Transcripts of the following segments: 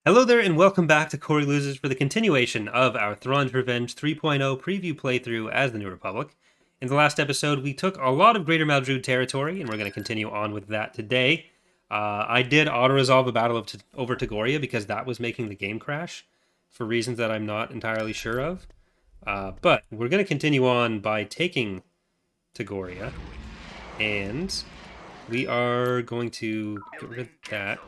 Hello there, and welcome back to Corey Loses for the continuation of our Thrawn's Revenge 3.0 preview playthrough as the New Republic. In the last episode, we took a lot of Greater Maldrood territory, and we're going to continue on with that today. I did auto-resolve a battle over Tagoria because that was making the game crash, for reasons that I'm not entirely sure of. But we're going to continue on by taking Tagoria, and we are going to get rid of that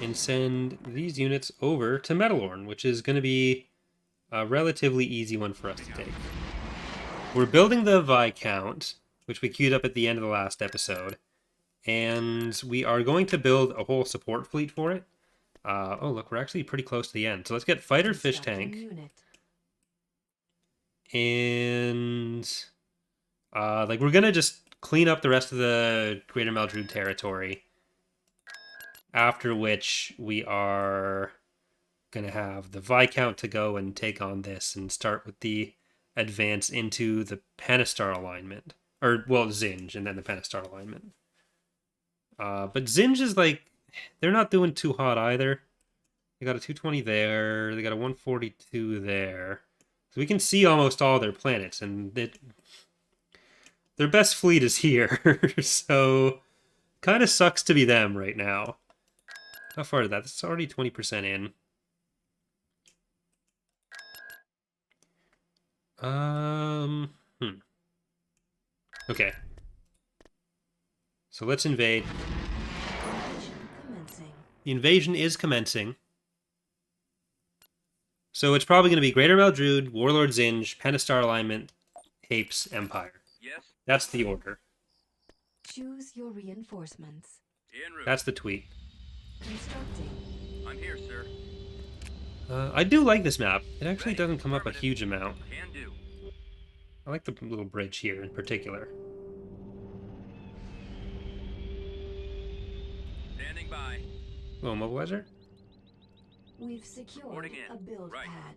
and send these units over to Metalorn, which is going to be a relatively easy one for us to take. We're building the Viscount, which we queued up at the end of the last episode, and we are going to build a whole support fleet for it. Oh, look, we're actually pretty close to the end. So let's get Fighter Fish Tank. And we're going to just clean up the rest of the Greater Maldrood territory. After which we are going to have the Viscount to go and take on this and start with the advance into the Panistar alignment. Or, well, Zinj and then the Panistar alignment. But Zinj is they're not doing too hot either. They got a 220 there. They got a 142 there. So we can see almost all their planets. And their best fleet is here. So, kind of sucks to be them right now. How far is that? It's already 20% in. Okay. So let's invade. The invasion is commencing. So it's probably going to be Greater Maldrood, Warlord Zinj, Panistar Alignment, Hapes, Empire. Yes. That's the order. Choose your reinforcements. En route. That's the tweet. Constructing. I'm here, sir. I do like this map. It actually doesn't come up a huge amount. Can do. I like the little bridge here in particular. Standing by. Little mobilizer. We've secured Reporting in. a build Right. pad.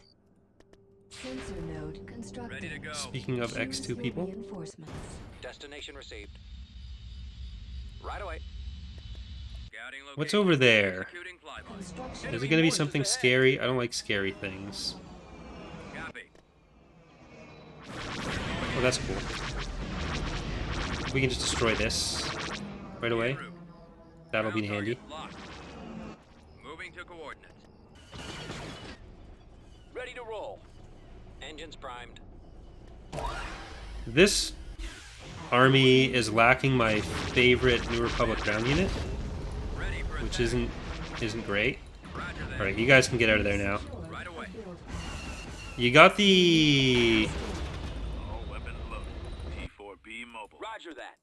Sensor node constructed. Ready to go. Speaking of Choose X2 your people. Reinforcements. Destination received. Right away. Scouting location. What's over there? Executing flyby. Construction. Is it going to be something scary? I don't like scary things. Copy. Oh, that's cool. We can just destroy this right away. En route. That'll be Ground handy. target locked. Moving to coordinates. Ready to roll. Engines primed. This army is lacking my favorite New Republic ground unit, Ready for which attack. isn't great. Roger that. All right, you guys can get out of there now. Secured Right away. a build pad. You got the... All weapons loaded. T4B mobile. Roger that.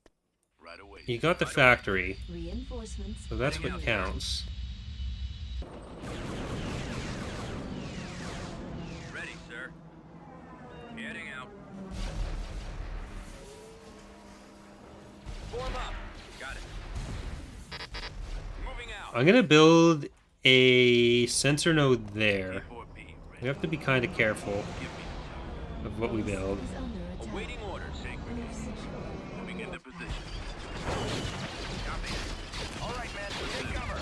Right away. You got the factory, Reinforcements. so that's what counts. Ready, sir. Heading out. Form up. Got it. Moving out. I'm gonna build a sensor node there. T4B We ready. have to be kind of careful Give me of what we build. Is under attack. Awaiting orders. We've secured. moving into position. Copy. All right, man. Take cover.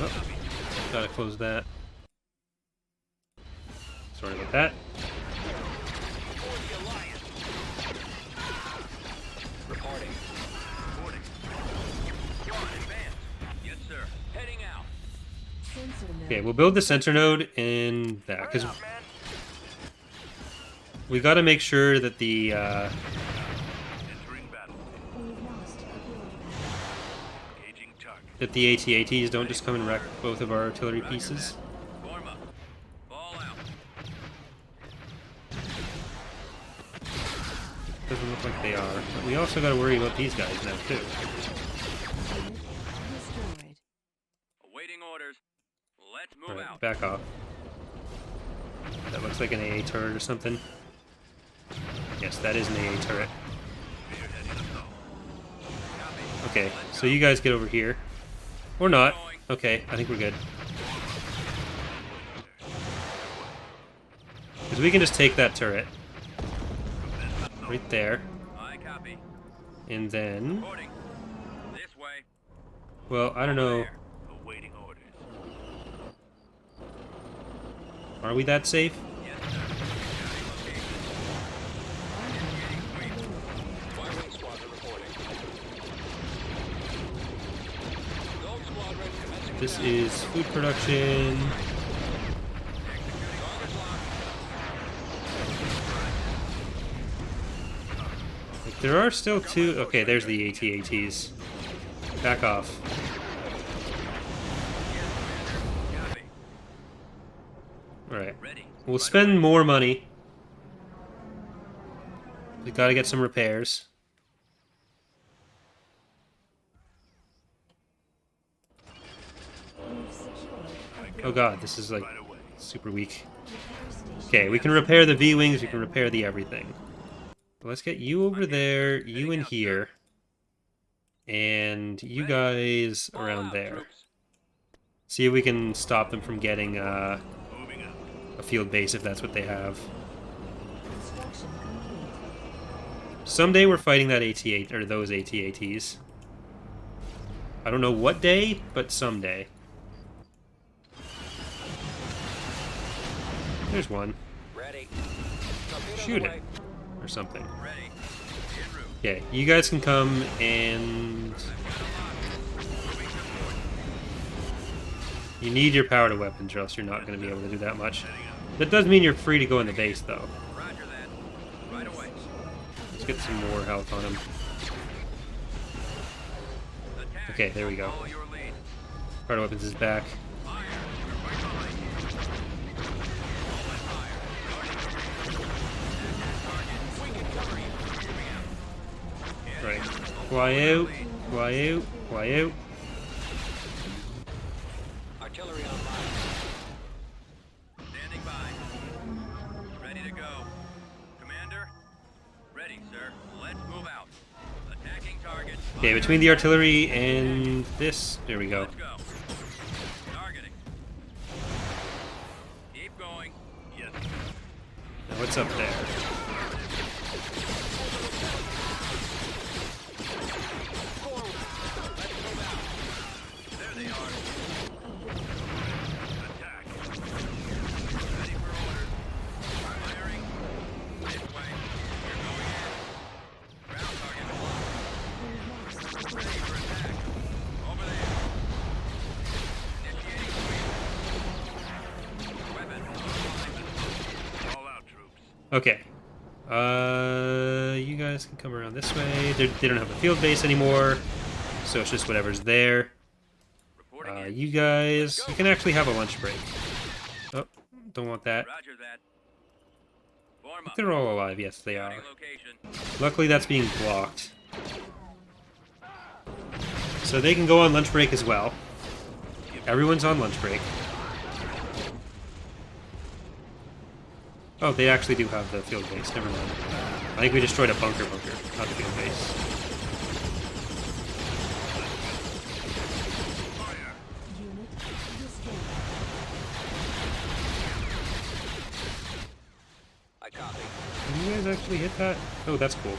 Oh, gotta close that. Sorry about that. For the Alliance. Reporting. Reporting. Come on, advance. Yes, sir. Heading out. Sensor node. Okay, we'll build the sensor node in that, because Hurry up, man. we gotta make sure that the, Entering battle. We've lost a build pad. Engaging target. that the AT-ATs don't just come and wreck both of our artillery pieces. Form up. Ball out. Doesn't look like they are. But we also gotta worry about these guys now, too. Unit destroyed. Awaiting orders. Let's move Alright, out. back off. That looks like an AA turret or something. Yes, that is an AA turret. Copy. Okay, so you guys get over here. Or not. Okay, I think we're good. Because we can just take that turret. Right there. I copy. And then... Reporting. This way. Well, I don't know. There. Awaiting orders. Are we that safe? Yes, sir. Scouting location. Firing squadron reporting. Gold squadron commencing This attack. is food production. Target locked. Like, there are still two. Okay, there's the AT-ATs. Back off. Copy. Alright. Ready. We'll spend more money. We gotta get some repairs. We've secured a Oh god, this is like Right away. super weak. repair station. Okay, we can repair the V-Wings, we can repair the everything. But let's get you over there, you in here, and you guys Fall around out, there. troops. See if we can stop them from getting Moving out. a field base if that's what they have. Construction complete. Someday we're fighting that AT-8 or those AT-ATs. I don't know what day, but someday. There's one. Ready. Torpedoes Shoot away. it. Or something. Ready. En route. Okay, you guys can come and... You need your power to weapons or else you're not going to be able to do that much. That does mean you're free to go in the base, though. Roger that. Right away. Let's get some more health on him. Attack. Okay, there we go. Follow your lead. Power to weapons is back. Fire. We're right behind you. Open fire. Target. We can cover you. Moving out. Right. Fly out. Fly out. Fly out. Artillery online. Standing by. Ready to go. Commander? Ready, sir. Let's move out. Attacking target. Okay, between the artillery and this, there we go. Let's go. Targeting. Keep going. Yes. Now what's up there? Forward. Let's move out. There they are. Attack. Ready for orders. Firing. This way. We're going in. Ground target locked. We've lost. Ready for attack. Over there. Initiating sweep. Weapon online. All out, troops. Okay. You guys can come around this way. They don't have a field base anymore, so it's just whatever's there. Reporting in. You guys, you can actually have a lunch break. Oh, don't want that. Roger that. Form up. They're all alive. Yes, they are. Scouting location. Luckily, that's being blocked. So they can go on lunch break as well. Everyone's on lunch break. Oh, they actually do have the field base. Never mind. I think we destroyed a bunker, not the field base. Fire. Unit destroyed. I copy. Can you guys actually hit that? Oh, that's cool.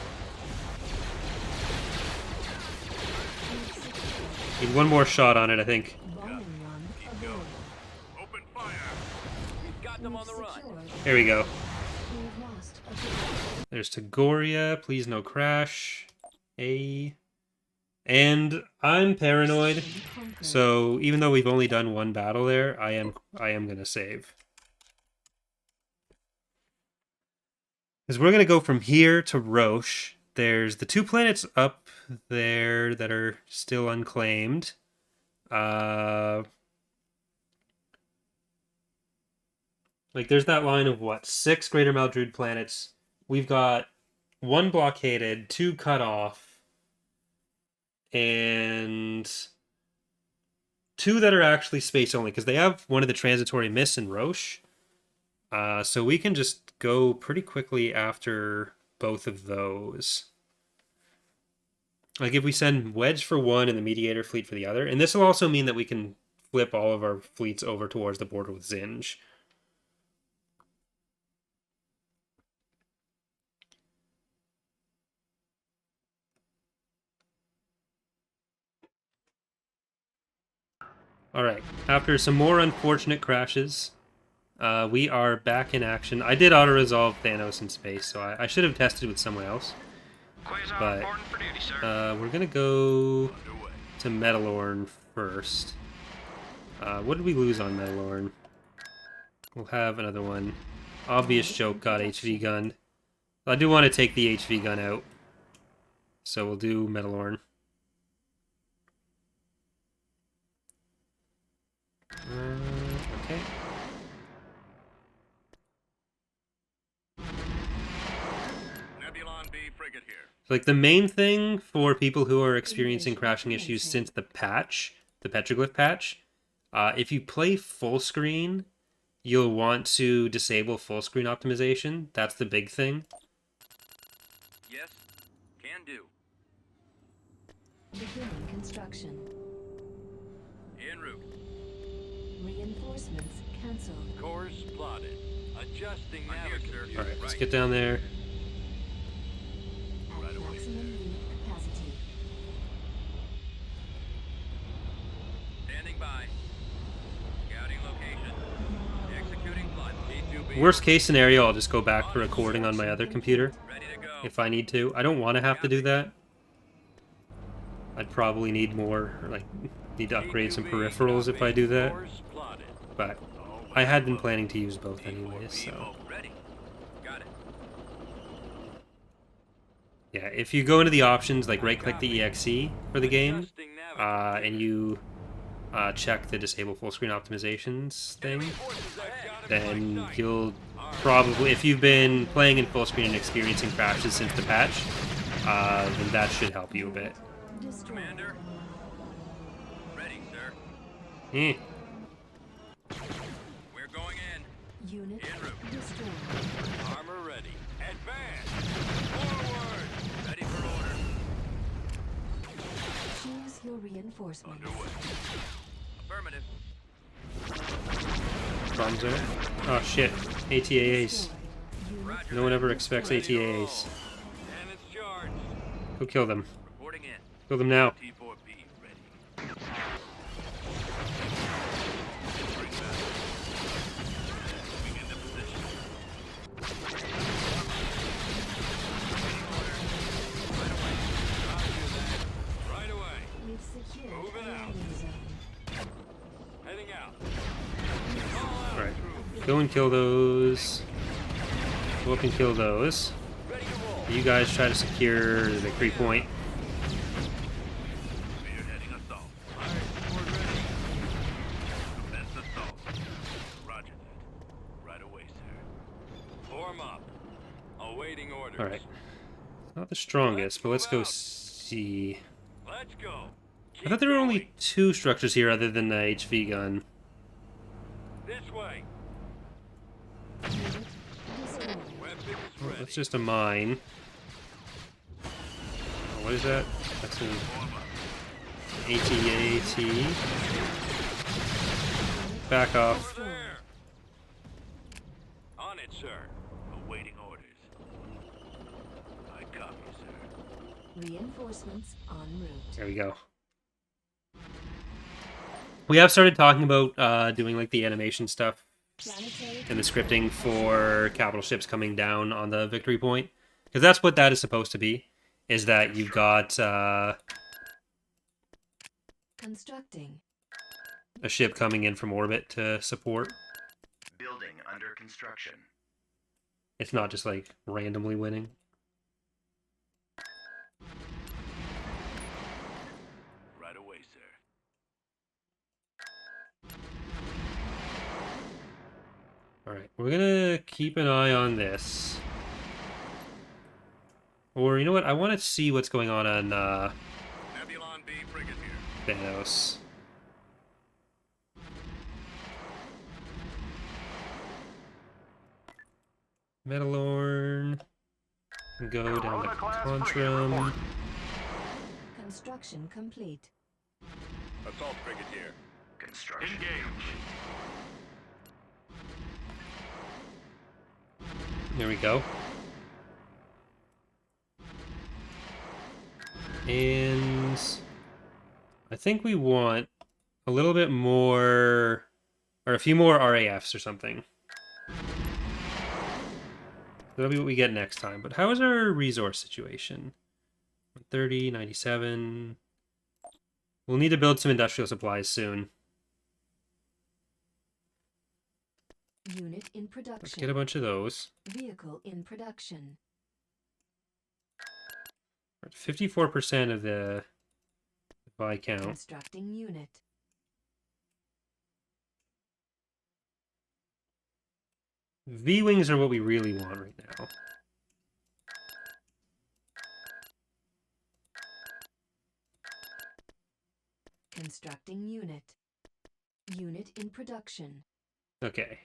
We've secured Need one more shot on it, I think. bombing run avoided. Open fire. We've got them on the We've run. secured. There we go. We've lost a building. There's Tagoria. Please no crash. And I'm paranoid. Mission conquered. So even though we've only done one battle there, I am gonna save. Because we're gonna go from here to Roche. There's the 2 planets up there that are still unclaimed. Like there's that line of what, 6 Greater Maldrood planets. We've got 1 blockaded, 2 cut off, and 2 that are actually space only because they have one of the transitory mists in Roche. So we can just go pretty quickly after both of those. Like if we send Wedge for one and the Mediator fleet for the other, and this will also mean that we can flip all of our fleets over towards the border with Zinj. Alright, after some more unfortunate crashes, we are back in action. I did auto-resolve Thanos in space, so I should have tested with someone else. Quasar But, reporting for duty, sir. we're gonna go Underway. to Metalorn first. What did we lose on Metalorn? We'll have another one. Obvious joke got HV gunned. I do want to take the HV gun out. So we'll do Metalorn. Okay. Nebulon B frigate here. Like, the main thing for people who are experiencing crashing issues since the patch, the Petroglyph patch, if you play full screen, you'll want to disable full screen optimization. That's the big thing. Yes, can do. Beginning construction. En route. Reinforcements cancelled. Course plotted. Adjusting I'm here, sir. navigator. Alright, let's Right. get down there. At Right away, maximum unit capacity. Standing by. Scouting location. Executing flight. T2B. Worst case scenario, I'll just go back to recording on my other computer Ready to go. if I need to. I don't want to have to do that. I'd probably need more, like, need to upgrade some T2B peripherals if I do that. Course plotted. But All I had been weapons planning to use both anyways, so... loaded. Ready. Got it. Yeah, if you go into the options, like right-click the EXE for the game, Adjusting navigator. and you check the disable full screen optimizations thing, Forces ahead. then you'll probably, if you've been playing in full screen and experiencing crashes since the patch, then that should help you a bit. Destroyed. Commander. Ready, sir. Eh. We're going in. Unit En route. destroyed. Armor ready. Advance. Forward. Ready for order. Choose your reinforcements. Underway. Affirmative. Problems there? Oh shit, ATAAs. Destroyed. Unit Roger. No one ever expects Ready to roll. ATAAs. And it's charged. Go kill them. Reporting in. Kill them now. T4B ready. Moving into position. Right away. We've secured Moving a out. landing zone. Heading out. Alright. Go and kill those. Go up and kill those. Ready to roll. You guys try to secure the victory point. Spearheading assault. Fire support ready. Commence assault. Roger that. Right away, sir. Form up. Awaiting orders. Alright. Not the strongest, but let's go see. Let's go. I thought there were only 2 structures here other than the HV gun. This way. Unit destroyed. Weapons Well, ready. that's just a mine. Oh, what is that? That's an Form up. AT-AT. Back off. Over there. On it, sir. Awaiting orders. I copy, sir. Reinforcements en route. There we go. We have started talking about doing like the animation stuff Planetary and the scripting for capital ships coming down on the victory point, because that's what that is supposed to be. Is that you've got constructing. a ship coming in from orbit to support. Building under construction. It's not just like randomly winning. Right away, sir. Alright, we're gonna keep an eye on this. Or, you know what, I want to see what's going on Nebulon B frigate here. Thanos. Metalorn. Go down to Contrum. Construction complete. Assault frigate here. Construction. There we go. And I think we want a a little bit more, or a few more RAFs or something. That'll be what we get next time. But how is our resource situation? 30, 97. We'll need to build some industrial supplies soon. Unit in production. Let's get a bunch of those. Vehicle in production. 54% of the Viscount. Constructing unit. V-Wings are what we really want right now. Constructing unit. Unit in production. Okay.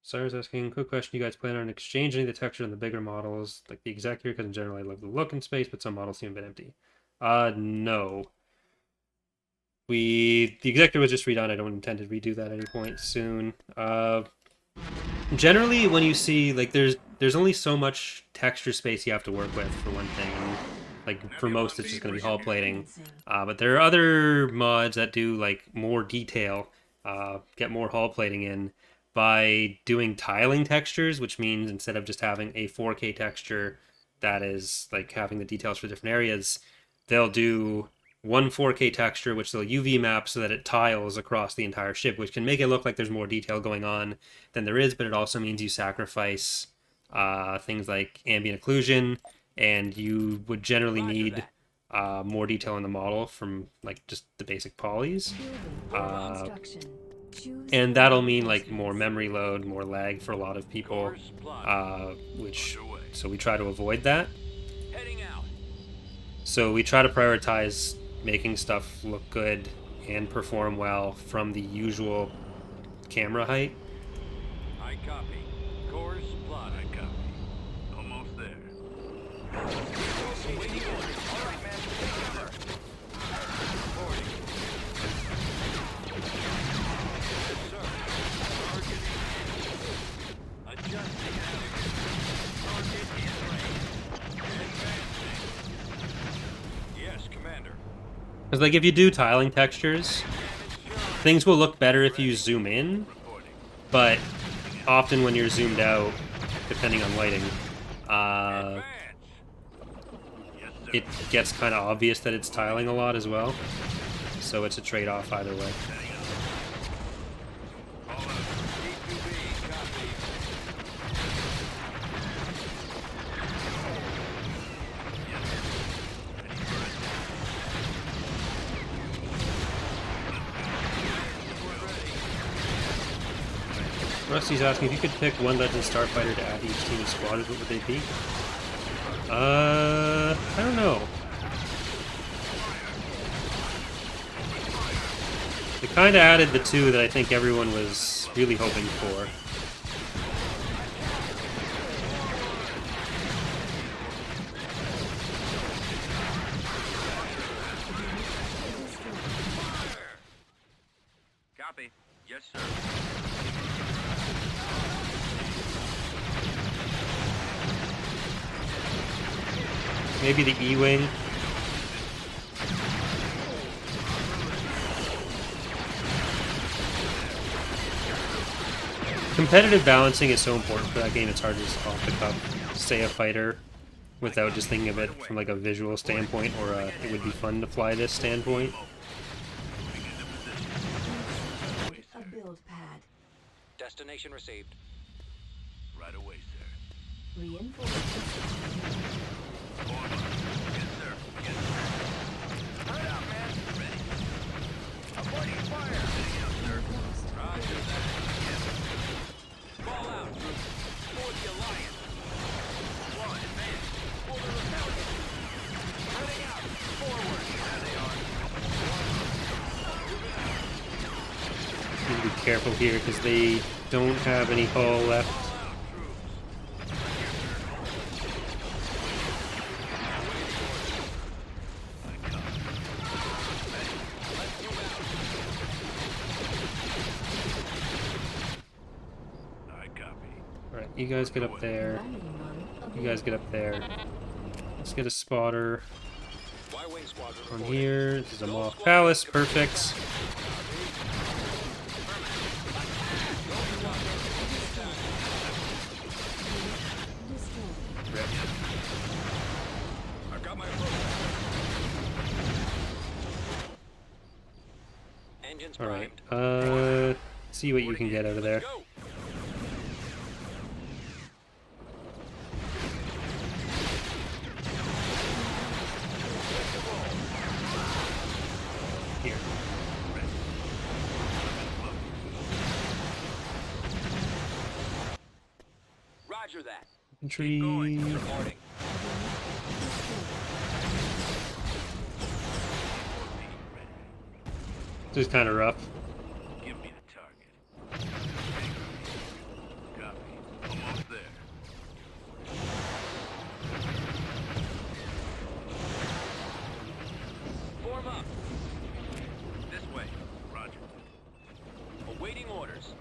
Sarah's asking, quick question, you guys plan on exchanging the texture on the bigger models, like the Executor, because in general I love the look in space, but some models seem a bit empty. No. The Executor was just redone, I don't intend to redo that at any point soon. Generally, when you see, like, there's only so much texture space you have to work with, for one thing, and, like, for most it's just going to be hull plating. But there are other mods that do, like, more detail, get more hull plating in, by doing tiling textures, which means instead of just having a 4K texture that is like having the details for different areas, they'll do one 4K texture which they'll UV map so that it tiles across the entire ship, which can make it look like there's more detail going on than there is, but it also means you sacrifice things like ambient occlusion, and you would generally need more detail in the model from like just the basic polys. And that'll mean like more memory load, more lag for a lot of people, so we try to avoid that. So we try to prioritize making stuff look good and perform well from the usual camera height. I copy. Course plot. I copy. Almost there. Waiting orders. All right, man. Take cover. Reporting. Yes, sir. Target in. Adjusting. Target in range. Advancing. Yes, Commander. Because like if you do tiling textures, things will look better if you zoom in, but often when you're zoomed out, depending on lighting, it gets kind of obvious that it's tiling a lot as well. So it's a trade-off either way. Rusty's asking if you could pick one Legend Starfighter to add to each team of squatters, what would they be? I don't know. They kind of added the two that I think everyone was really hoping for. Copy. Yes, sir. Maybe the E-Wing. Competitive balancing is so important for that game, it's hard to just off the cuff say a fighter without just thinking of it from like a visual standpoint or it would be fun to fly this standpoint. A build pad. Destination received. Right away, sir. Reinforcements. Yes, sir. Yes, sir. Turn out, man. Ready. Avoiding fire. Ready up, sir. Roger that. Yes. Fall out, troops. For the Alliance. One, advance. For the rebellion. Heading out. Forward. There they are. Need to be careful here because they don't have any hull left. I copy. Alright, you guys get up there. You guys get up there. Let's get a spotter. Y-wing squadron On reporting. here, this is a Moth Palace, perfect. Destroyed. I've got my approach. Engines Alright, primed. see what you can get out of there. Let's go. Here. Roger that. Infantry. Reporting. This is kind of rough. Give me the target. Copy. Almost there. Form up. This way. Roger. Awaiting orders.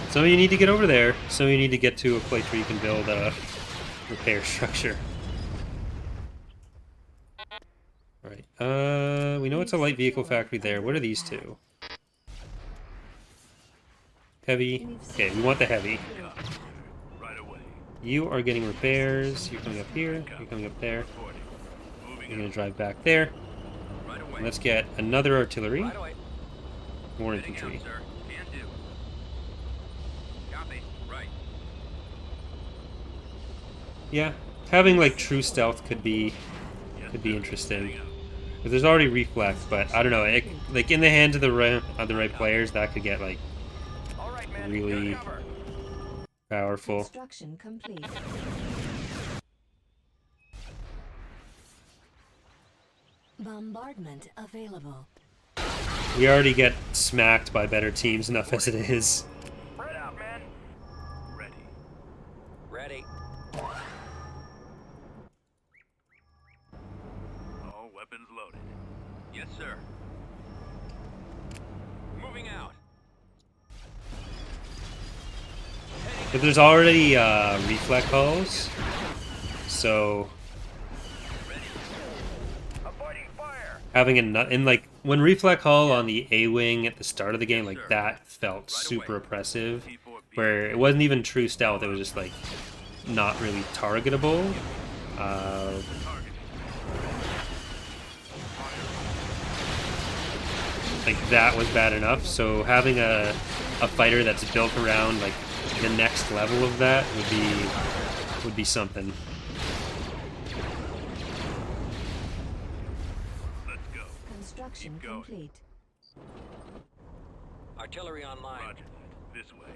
So you need to get over there. So you need to get to a place where you can build a repair structure. Alright, we know it's a light vehicle factory there. What are these two? Heavy. Okay, we want the heavy. Right away. You are getting repairs. You're coming up here. You're coming up there. Reporting. Moving You're gonna out. drive back there. Right away. And let's get another artillery. Right away. More Heading infantry. out, sir. Can do. Copy. Right. Yeah, having like true stealth could be Yes, could be sir. interesting. Heading out. Because there's already reflex, but I don't know. It, like in the hands of the right players, that could get like All right, man. really Got cover. powerful. Construction complete. Bombardment available. We already get smacked by better teams enough as it is. Spread out, man. Ready. Ready. All weapons loaded. Yes, sir. Moving out. But there's already reflex hulls, so Avoiding fire. having and like when reflex hull on the A wing at the start of the game, like sir. that felt Right super away. oppressive. P4P. Where it wasn't even true stealth; it was just like not really targetable. Target. Like that was bad enough. So having a fighter that's built around like the next level of that would be something. Let's go. Construction Keep going. complete. Artillery online. Roger that. This way.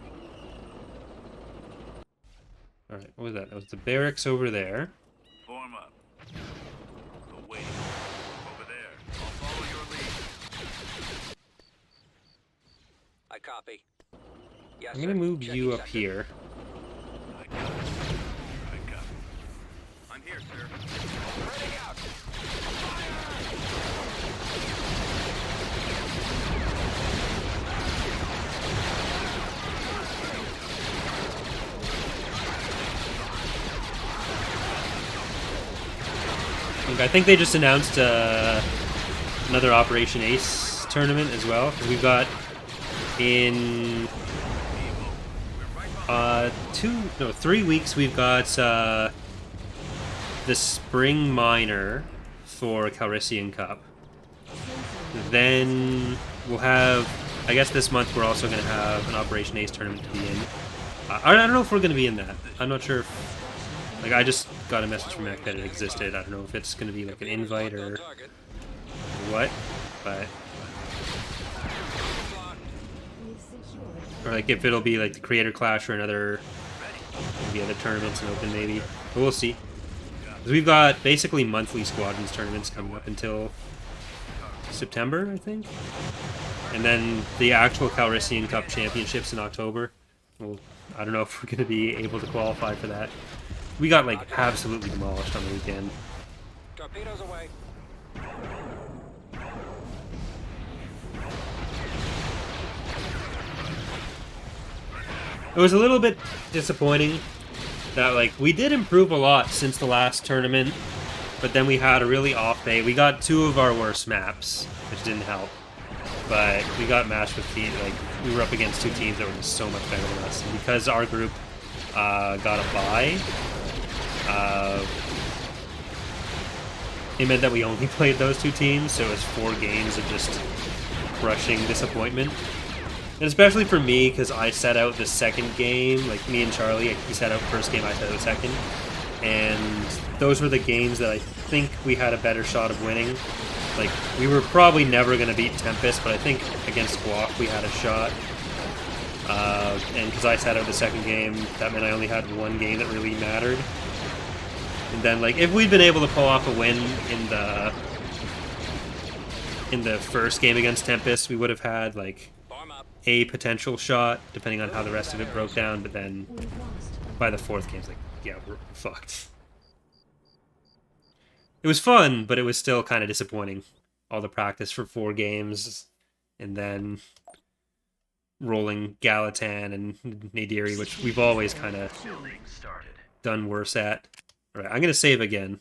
All right, what was that? That was the barracks over there. Form up. Awaiting. Over there. I'll follow your lead. I copy. Yes, I'm gonna sir. move Checking you up sector. here. I got it. I got it. I'm here, sir. Spreading out. I think they just announced another Operation Ace tournament as well. 'Cause we've got in 3 weeks we've got the Spring Minor for Calrissian Cup. Then we'll have, I guess this month we're also going to have an Operation Ace tournament to be in. I don't know if we're going to be in that. I'm not sure if, like, I just got a message from Mac that it existed. I don't know if it's going to be like an invite or Target. what, but We've secured. or like if it'll be like the Creator Clash or another, maybe other tournaments and open maybe. But we'll see. 'Cause we've got basically monthly squadrons tournaments coming up until September, I think. And then the actual Calrissian Cup Championships in October. Well, I don't know if we're going to be able to qualify for that. We got like absolutely demolished on the weekend. Torpedoes away. It was a little bit disappointing that like we did improve a lot since the last tournament, but then we had a really off day. We got 2 of our worst maps, which didn't help. But we got matched with teams, like, we were up against 2 teams that were just so much better than us. And because our group got a bye, it meant that we only played those 2 teams, so it was 4 games of just crushing disappointment. And especially for me, because I set out the second game, like me and Charlie, he set out first game, I set out second. And those were the games that I think we had a better shot of winning. Like, we were probably never going to beat Tempest, but I think against Guac we had a shot. And because I set out the second game, that meant I only had 1 game that really mattered. And then, like, if we'd been able to pull off a win in the first game against Tempest, we would have had, like, a potential shot, depending on how the rest of it broke down, but then We've lost. by the 4th game, it's like, yeah, we're fucked. It was fun, but it was still kind of disappointing. All the practice for 4 games, and then rolling Galatan and Nadiri, which we've always kind of done worse at. Alright, I'm going to save again.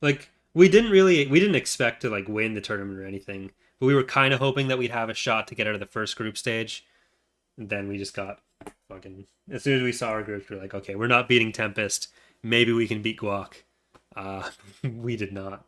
Like, we didn't expect to, like, win the tournament or anything, but we were kind of hoping that we'd have a shot to get out of the first group stage. And then we just got fucking... As soon as we saw our groups, we were like, okay, we're not beating Tempest. Maybe we can beat Guac. We did not.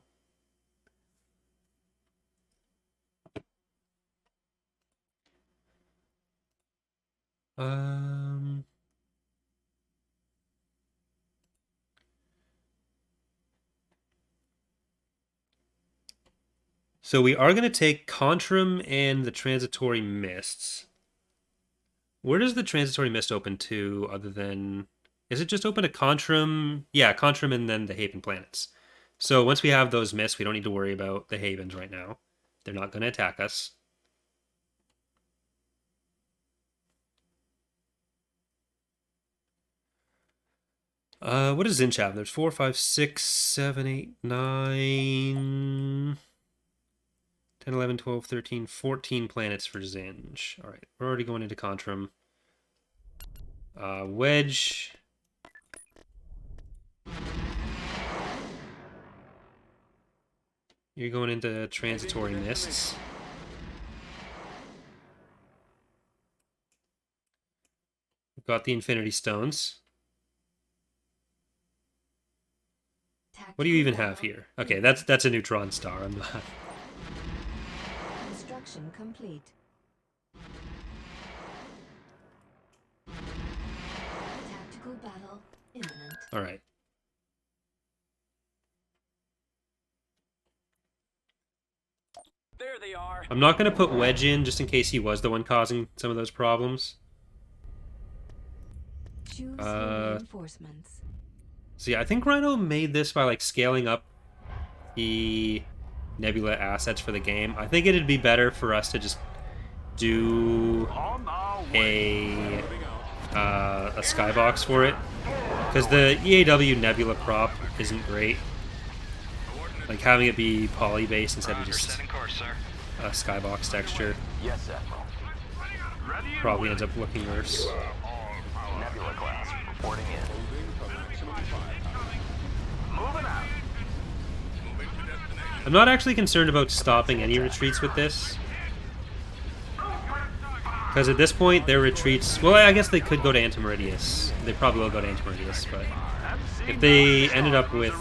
So we are going to take Contrum and the Transitory Mists. Where does the Transitory Mist open to other than... Is it just open to Contrum? Yeah, Contrum and then the Haven Planets. So once we have those mists, we don't need to worry about the Havens right now. They're not going to attack us. What does Zinch have? There's 4, 5, 6, 7, 8, 9... 10, 11, 12, 13, 14 planets for Zinj. Alright, we're already going into Contrum. Wedge. You're going into Transitory Mists. We've got the Infinity Stones. What do you even have here? Okay, that's a neutron star. I'm not... Construction complete. Tactical battle imminent. All right. There they are. I'm not going to put Wedge in just in case he was the one causing some of those problems. Choose your reinforcements. So yeah, I think Rhino made this by like scaling up the Nebula assets for the game. I think it'd be better for us to just do a skybox for it, because the EAW Nebula prop isn't great. Like having it be poly based instead of just a skybox texture Yes, Admiral. probably ends up looking worse. Nebula class reporting in. Moving out. I'm not actually concerned about stopping any retreats with this, because at this point their retreats, well, I guess they could go to Antimeridius. They probably will go to Antimeridius, but if they ended up with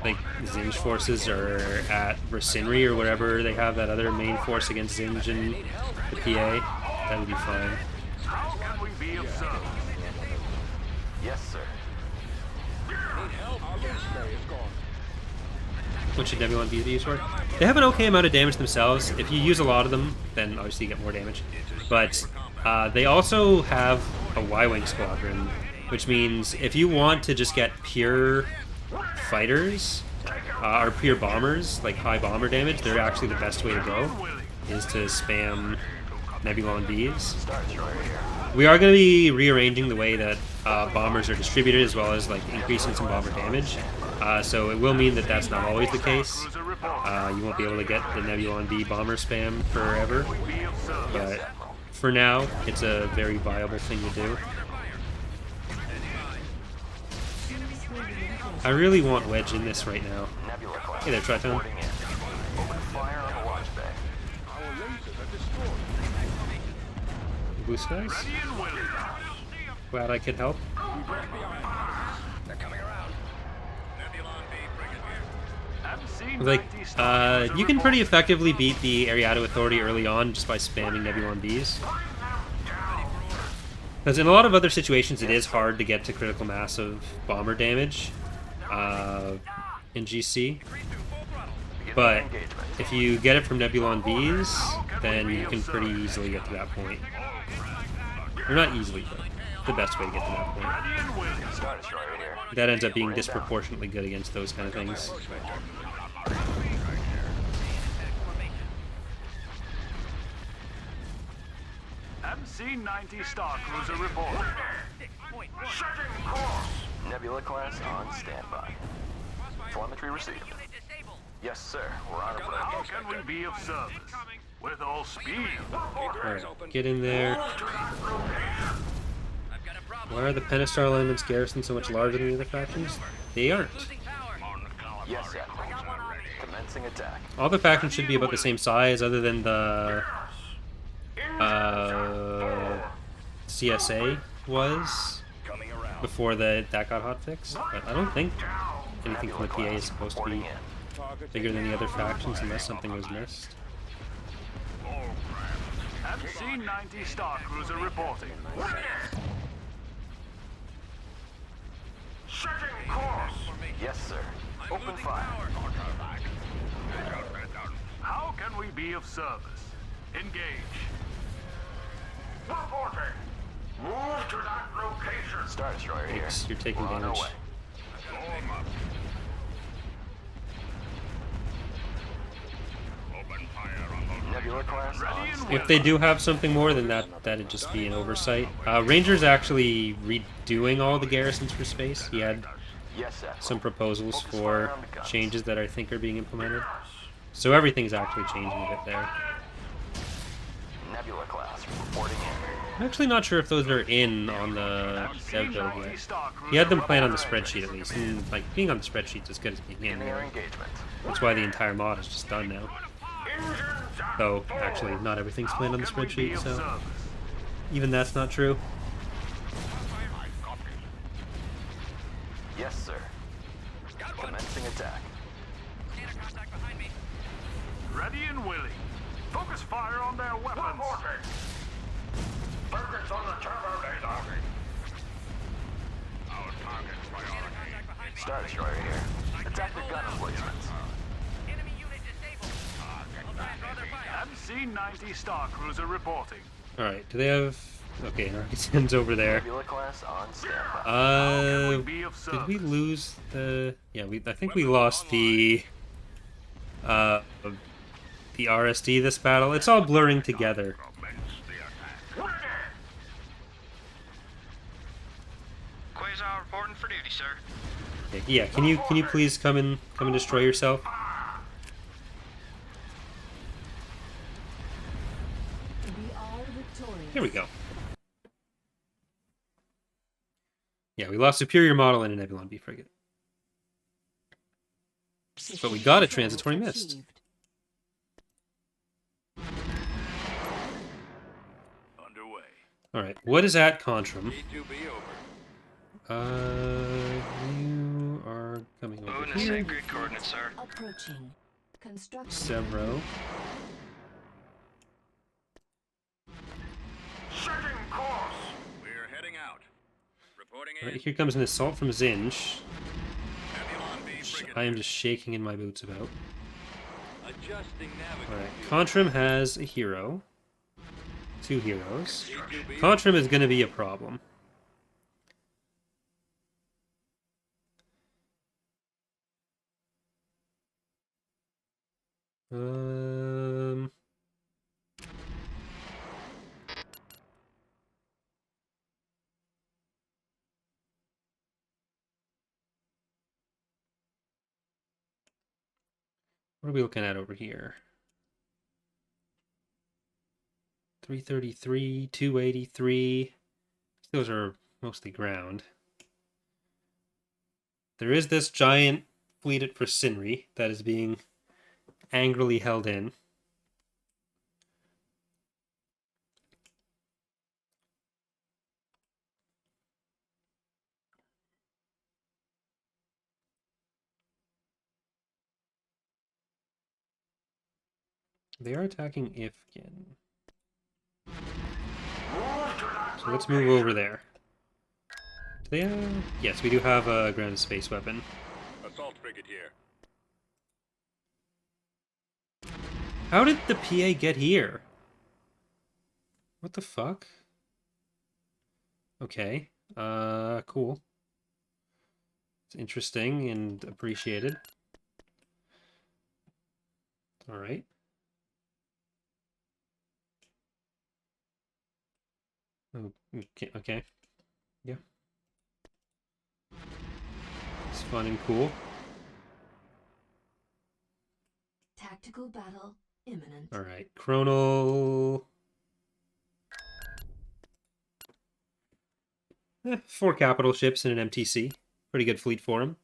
like Zinj forces are at Vercinri or whatever, they have that other main force against Zinj and the PA, that would be fine. How can we be of service? Yes, sir. What should Nebula be used for? They have an okay amount of damage themselves. If you use a lot of them, then obviously you get more damage. But they also have a Y-Wing squadron, which means if you want to just get pure fighters, or pure bombers, like high bomber damage, they're actually the best way to go, is to spam Nebulon Bs. We are going to be rearranging the way that bombers are distributed, as well as like increasing some bomber damage. So it will mean that that's not always the case. You won't be able to get the Nebulon B bomber spam forever, but for now, it's a very viable thing to do. I really want Wedge in this right now. Hey there, Triton. Open fire on the watch bay. Blue skies? Glad I could help. They're coming around. Nebulon B, bring it here. Like, you can pretty effectively beat the Ariado Authority early on just by spamming Nebulon Bs. Because in a lot of other situations, it is hard to get to critical mass of bomber damage in GC. But if you get it from Nebulon Bs, then you can pretty easily get to that point. Or not easily, but the best way to get to that point. Star Destroyer here. That ends up being disproportionately good against those kind of things. MC-90 Star Cruiser reporting. Nebula class on standby. Telemetry received. Yes, sir. We're on our How way. can we be of service? With all speed. Alright, get in there. I've got a problem. Why are the Pentastar alignments garrison so much larger than the other factions? They aren't. Losing power. Yes, Admiral. Commencing attack. All the factions should be about the same size other than the CSA was before that got hotfixed. But I don't think anything from the PA is supposed to be bigger than the other factions unless something was missed. MC-90 Star Cruiser reporting. Yes, sir. Open fire. How can we be of service? Engage. Reporting. Move to that location. Star Destroyer here. Thanks, you're taking We're on our damage. way. Nebula class on If they do have something more, then that'd just be an oversight. Ranger's actually redoing all the garrisons for space. He had Yes, Admiral. some proposals for changes that I think are being implemented. So everything's actually changing a bit there. Nebula class reporting in. I'm actually not sure if those are in on the dev build yet. He had them planned on the spreadsheet at least, and like being on the spreadsheet's as good as being in. In air Really. engagement. That's why the entire mod is just done now. Though actually, not everything's planned on the spreadsheet, so even that's not true. Yes, sir. Commencing attack. Scanner contact behind me. Ready and willing. Focus fire on their weapons. Focus on the turbo laser. Our target's priority. Contact behind me. Star Destroyer here. Attack the gun emplacements. Enemy unit disabled. I'll try and draw their fire. MC-90 Star Cruiser reporting. Alright, do they have... Okay, Arkansas's over there. Nebula class on standby. Be of Did we service. lose the... Yeah, I think we lost the RSD this battle. It's all blurring together. Quasar reporting for duty, sir. Okay, yeah, can you please come and destroy yourself? We are victorious. Here we go. Yeah, we lost Superior Model and a Nebulon B frigate. But we got a transitory mist. Achieved. Underway. Alright, what is at Contrum? B2B over. You are coming over here. grid coordinates, sir. Approaching. Construction. Severo. Setting course. We're heading out. Reporting in. Alright, here comes an assault from Zinj. Nebulon B frigate. I am just shaking in my boots about. Adjusting navigator. Alright, Contrum has a hero. 2 heroes. B2B. Contrum is going to be a problem. Um... What are we looking at over here? 333, 283. Those are mostly ground. There is this giant fleet at Precinry that is being angrily held in. They are attacking Ifkin. So let's move over there. Do they have... Yes, we do have a grounded space weapon. Assault frigate here. How did the PA get here? What the fuck? Okay. Cool. It's interesting and appreciated. Alright. Okay, okay. Yeah. It's fun and cool. Tactical battle imminent. Alright, Chronal... 4 capital ships and an MTC. Pretty good fleet for him.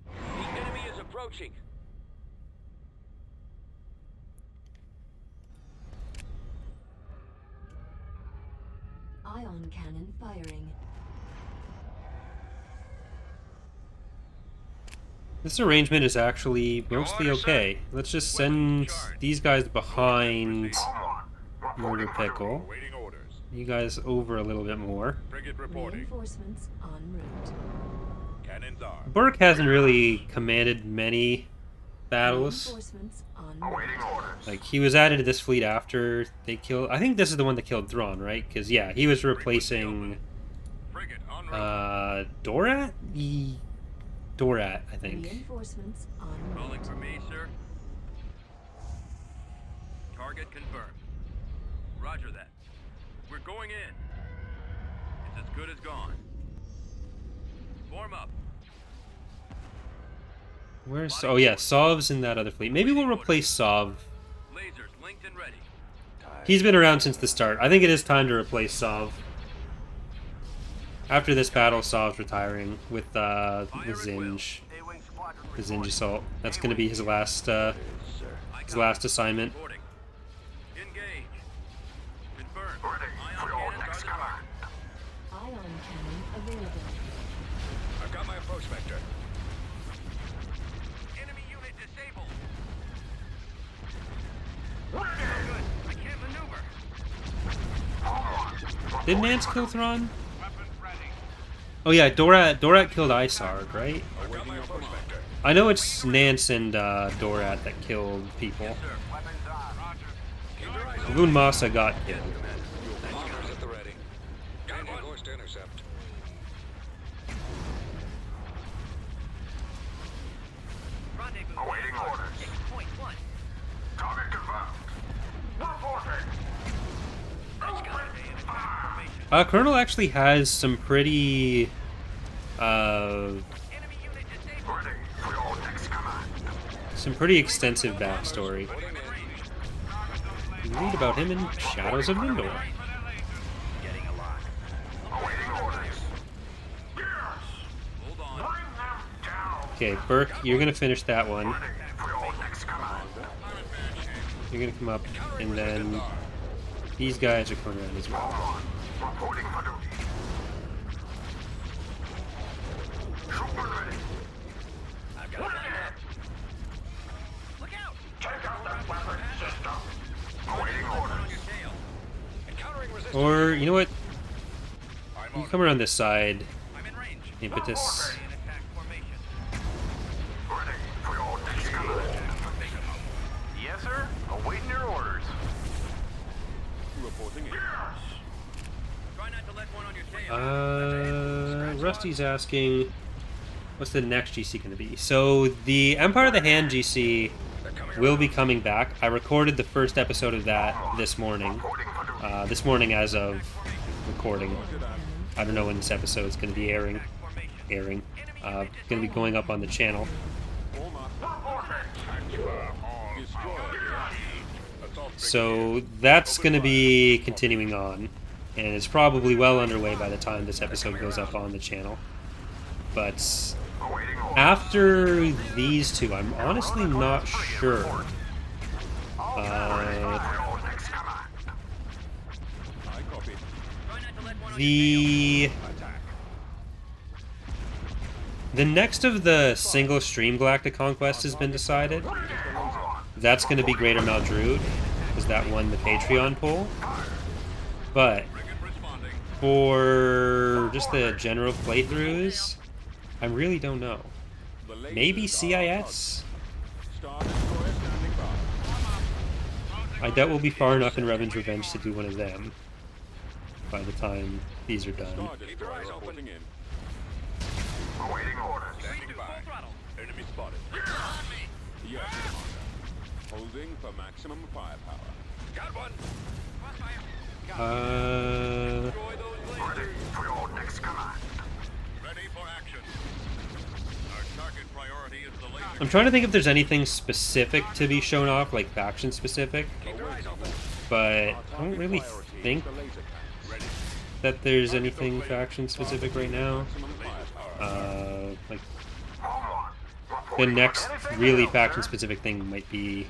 The enemy is approaching. Ion cannon firing. This arrangement is actually mostly okay. Let's just send these guys behind Murder Pickle. Awaiting orders. You guys over a little bit more. Frigate reporting. Reinforcements en route. Cannons armed. Burke hasn't really commanded many battles. Reinforcements en route. Like, he was added to this fleet after they killed... I think this is the one that killed Thrawn, right? Because, yeah, he was replacing... Frigate en route. Dorat? Dorat, I think. Reinforcements en Calling route. for me, sir. Target confirmed. Roger that. We're going in. It's as good as gone. Form up. Where's... Oh, yeah, Sov's in that other fleet. Maybe we'll replace Sov. Lasers linked and ready. He's been around since the start. I think it is time to replace Sov. After this battle, Sov's retiring with Zinj. A-wing squadron The Zinj reporting. assault. That's going to be his last assignment. Reporting. Engage. Confirmed. Ion cannons are deployed. Ion cannon available. I've got my approach vector. Enemy unit disabled. No good. I can't maneuver. Did Nance kill Thrawn? Weapons ready. Oh yeah, Dorat killed Isard, right? I've got my approach vector. I know it's Nance and Dorat that killed people. Sir. Weapons on. Roger. Keep your eyes Loon Masa got killed. Bombers at the ready. Gaining course to intercept. Rendezvous. Awaiting orders. Point 1. Target confirmed. Reporting. That's gotta be an attack formation. Colonel actually has some pretty Enemy unit disabled. Ready for your next command. some pretty extensive backstory. You read about him in Shadows of Mindor. Getting a lock. Awaiting orders. Yes. Hold on. Bring them down. Okay, Burke, you're gonna finish that one. Ready for your next command. You're gonna come up, and then these guys are coming around as well. On. Reporting for duty. Trooper ready. I've got a line up. Look out! Take out that weapon system. Awaiting orders. On your tail. Encountering resistance. Or, you know what? I'm You on. come around this side. I'm in range. Impetus. In attack formation. Ready for your next command. Yes, sir. Awaiting your orders. Reporting in. Yes. Try not to let one on your tail. Rusty's asking, what's the next GC going to be? So the Empire of the Hand GC They're coming will be coming back. I recorded the first episode of that this morning. Reporting for duty. This morning as of recording. I don't know when this episode is going to be airing. Formation. Airing. Enemy going to be going up on the channel. So that's going to be continuing on, and it's probably well underway by the time this episode goes up on the channel. But after these two, I'm honestly not sure. The next of the single stream Galactic Conquest has been decided. That's going to be Greater Maldrood, because that won the Patreon poll. But for just the general playthroughs, I really don't know. Maybe CIS? I doubt we'll be far enough in Revan's Revenge to do one of them by the time these are done. Awaiting orders. Standing by. Enemy spotted. Yes, Commander. Holding for maximum firepower. Got one. Destroy those Ready lasers. for your next command. Ready for action. Our target priority is the laser. I'm trying to think if there's anything specific to be shown off, like faction specific, but I don't really think that there's anything faction specific right now. Like the next really faction specific thing might be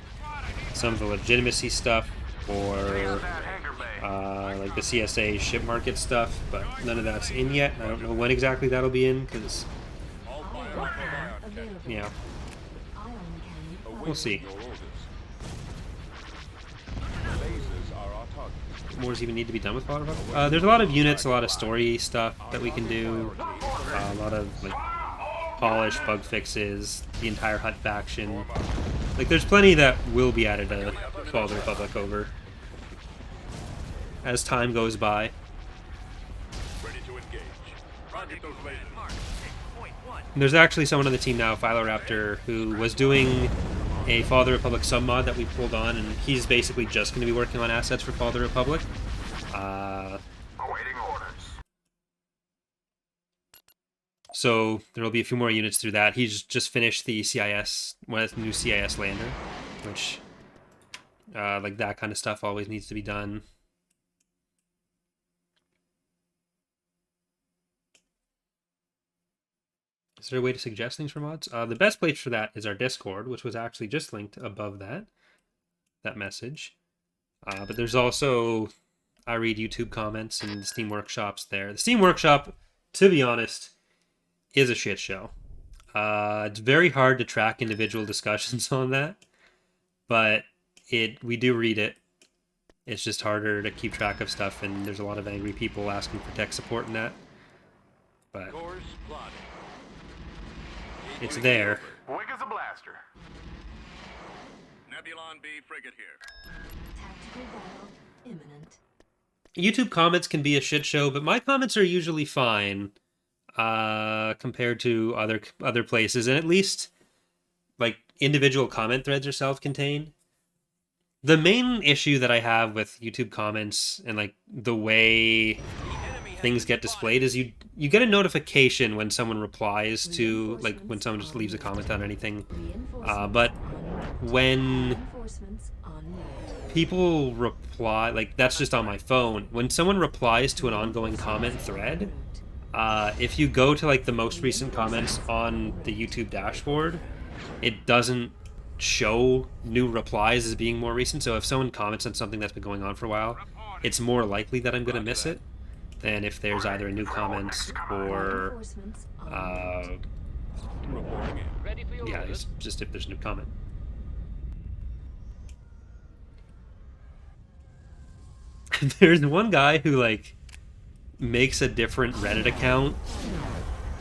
some of the legitimacy stuff, or like the CSA ship market stuff, but none of that's in yet. I don't know when exactly that'll be in, because yeah, we'll see. More's even need to be done with a lot of there's a lot of units, a lot of story stuff that we can do, a lot of like polish, bug fixes, the entire Hut faction. Like there's plenty that will be added to Fall of the Republic over as time goes by. Ready to engage. Target those lasers. And there's actually someone on the team now, Philoraptor, who was doing a Fall of the Republic submod that we pulled on, and he's basically just going to be working on assets for Fall of the Republic. Awaiting orders. So there will be a few more units through that. He's just finished the CIS, one of the new CIS lander, which, like that kind of stuff always needs to be done. Is there a way to suggest things for mods? The best place for that is our Discord, which was actually just linked above that message. But there's also, I read YouTube comments and the Steam Workshop's there. The Steam Workshop, to be honest, is a shit show. It's very hard to track individual discussions on that, but we do read it. It's just harder to keep track of stuff, and there's a lot of angry people asking for tech support in that. But Course plotted. it's there. Wig as a blaster. Nebulon B frigate here. Tactical battle imminent. YouTube comments can be a shit show, but my comments are usually fine compared to other places, and at least like individual comment threads are self-contained. The main issue that I have with YouTube comments and like the way things get displayed is you get a notification when someone replies to, like when someone just leaves a comment on anything, but when Reinforcements en route. people reply, like that's just on my phone. When someone replies to an ongoing comment thread, if you go to like the most recent comments on the YouTube dashboard, it doesn't show new replies as being more recent. So if someone comments on something that's been going on for a while, it's more likely that I'm going to miss it than if there's either a new comment or Reinforcements en route. Reporting in. yeah, it's just if there's a new comment. There's one guy who like makes a different Reddit account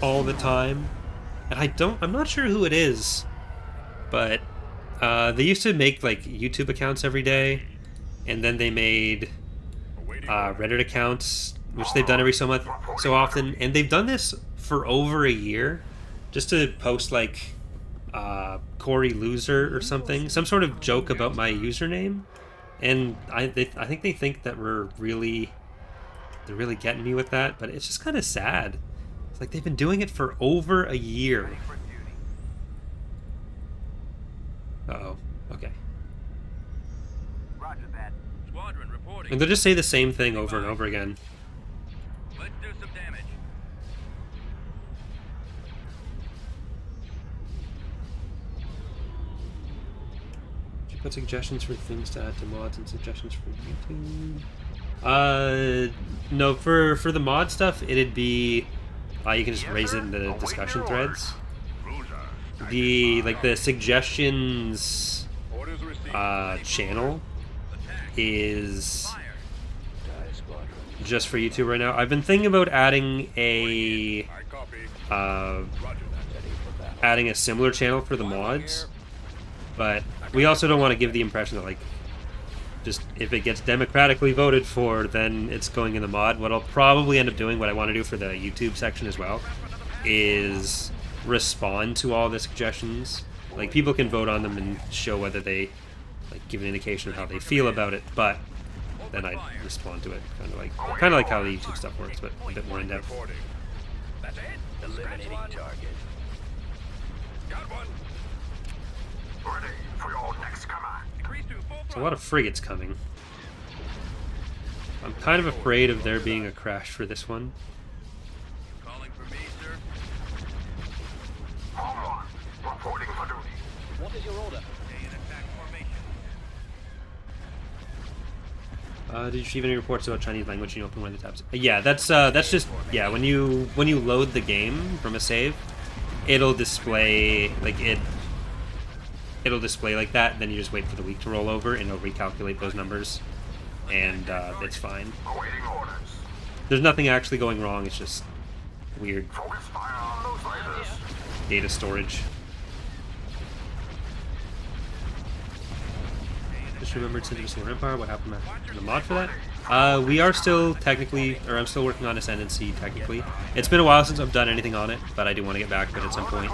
all the time, and I'm not sure who it is, but they used to make like YouTube accounts every day, and then they made Reddit accounts, which they've done every so often, and they've done this for over a year, just to post like Corey Loser or something, some sort of joke about my username, and I think they think that they're really getting me with that, but it's just kind of sad. It's like they've been doing it for over a year. Uh-oh. Okay. Roger that. Squadron reporting. And they'll just say the same thing over and over again. Let's do some damage. Did you put suggestions for things to add to mods and suggestions for YouTube? No, for the mod stuff, it'd be you can just raise it in the discussion threads. The suggestions Orders received. channel is just for YouTube right now. I've been thinking about adding I copy. Roger that. adding a similar channel for the mods, but we also don't want to give the impression that like just if it gets democratically voted for, then it's going in the mod. What I'll probably end up doing, what I want to do for the YouTube section as well, is respond to all the suggestions. Like people can vote on them and show whether they like give an indication of how they feel about it, but then I respond to it, kind of like how the YouTube stuff works, but a bit more in depth. Reporting. That's it. Eliminating target. Got one. Ready for your next command. Increase to full There's a lot of frigates coming. I'm kind of afraid of there being a crash for this one. Calling for me, sir. Home 1, reporting for duty. What is your order? Stay in attack formation. Did you receive any reports about Chinese language in open one of the tabs? Yeah, that's just when you load the game from a save, it'll display it'll display like that. Then you just wait for the week to roll over, and it'll recalculate those numbers, and it's fine. Awaiting orders. There's nothing actually going wrong. It's just weird Focus fire on those lasers. data storage. Just remembered Cinder Solar Empire. What happened to the mod for that? We are still technically, or I'm still working on Ascendancy technically. It's been a while since I've done anything on it, but I do want to get back to it at some point.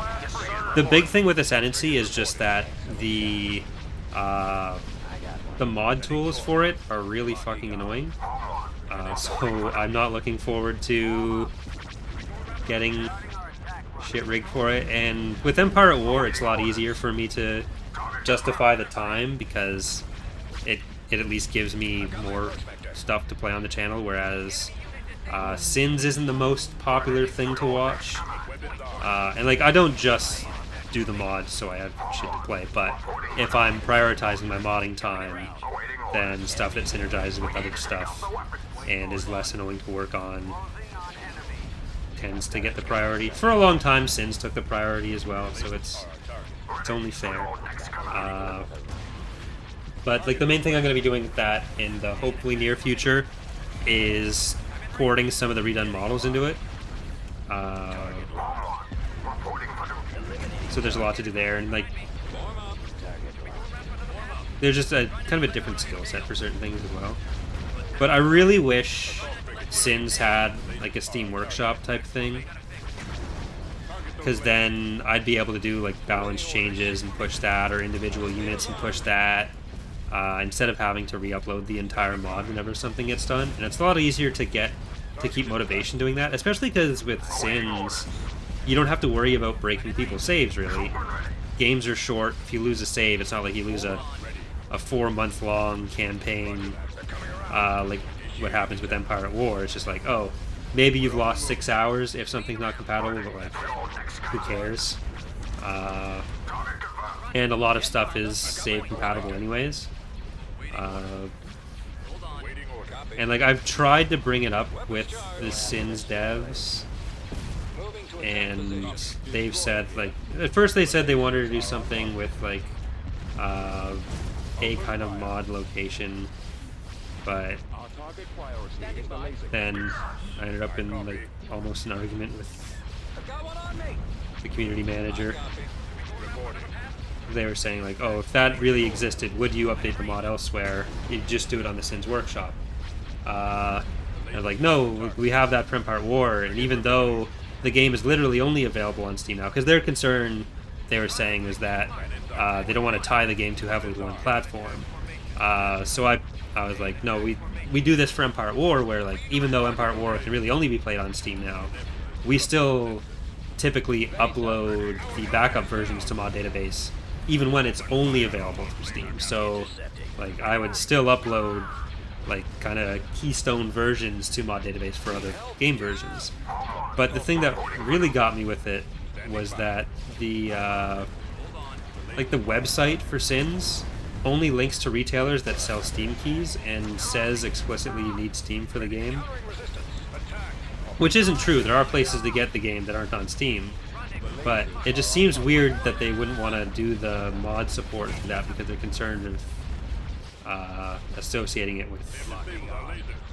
The big thing with Ascendancy is just that the mod tools for it are really fucking annoying. So I'm not looking forward to getting shit rigged for it. And with Empire at War, it's a lot easier for me to justify the time because it at least gives me more stuff to play on the channel, whereas Sins isn't the most popular thing to watch. And like I don't just do the mods so I have shit to play, but if I'm prioritizing my modding time, then stuff that synergizes with other stuff and is less annoying to work on tends to get the priority. For a long time, Sins took the priority as well, so it's only fair. But like the main thing I'm going to be doing with that in the hopefully near future is porting some of the redone models into it. So there's a lot to do there, and like there's just a kind of a different skill set for certain things as well. But I really wish Sins had like a Steam Workshop type thing, because then I'd be able to do like balance changes and push that, or individual units and push that, instead of having to re-upload the entire mod whenever something gets done. And it's a lot easier to keep motivation doing that, especially because with Sins you don't have to worry about breaking people's saves really. Games are short. If you lose a save, it's not like you lose a 4-month-long campaign like what happens with Empire at War. It's just like, oh, maybe you've lost 6 hours if something's not compatible, but like, who cares? And a lot of stuff is save compatible anyways. And like I've tried to bring it up with the Sins devs, and they've said like, at first they said they wanted to do something with like a kind of mod location, but then I ended up in like almost an argument with the community manager. They were saying like, oh, if that really existed, would you update the mod elsewhere? You'd just do it on the Sins Workshop. I was like, no, we have that for Empire War, and even though the game is literally only available on Steam now, because their concern, they were saying, was that they don't want to tie the game too heavily to one platform. So I was like, no, we do this for Empire at War, where like even though Empire at War can really only be played on Steam now, we still typically upload the backup versions to mod database, even when it's only available through Steam. So, like, I would still upload, like, kind of keystone versions to mod database for other game versions. But the thing that really got me with it was that the like the website for Sins only links to retailers that sell Steam keys and says explicitly you need Steam for the game. Which isn't true. There are places to get the game that aren't on Steam. But it just seems weird that they wouldn't want to do the mod support for that because they're concerned of associating it with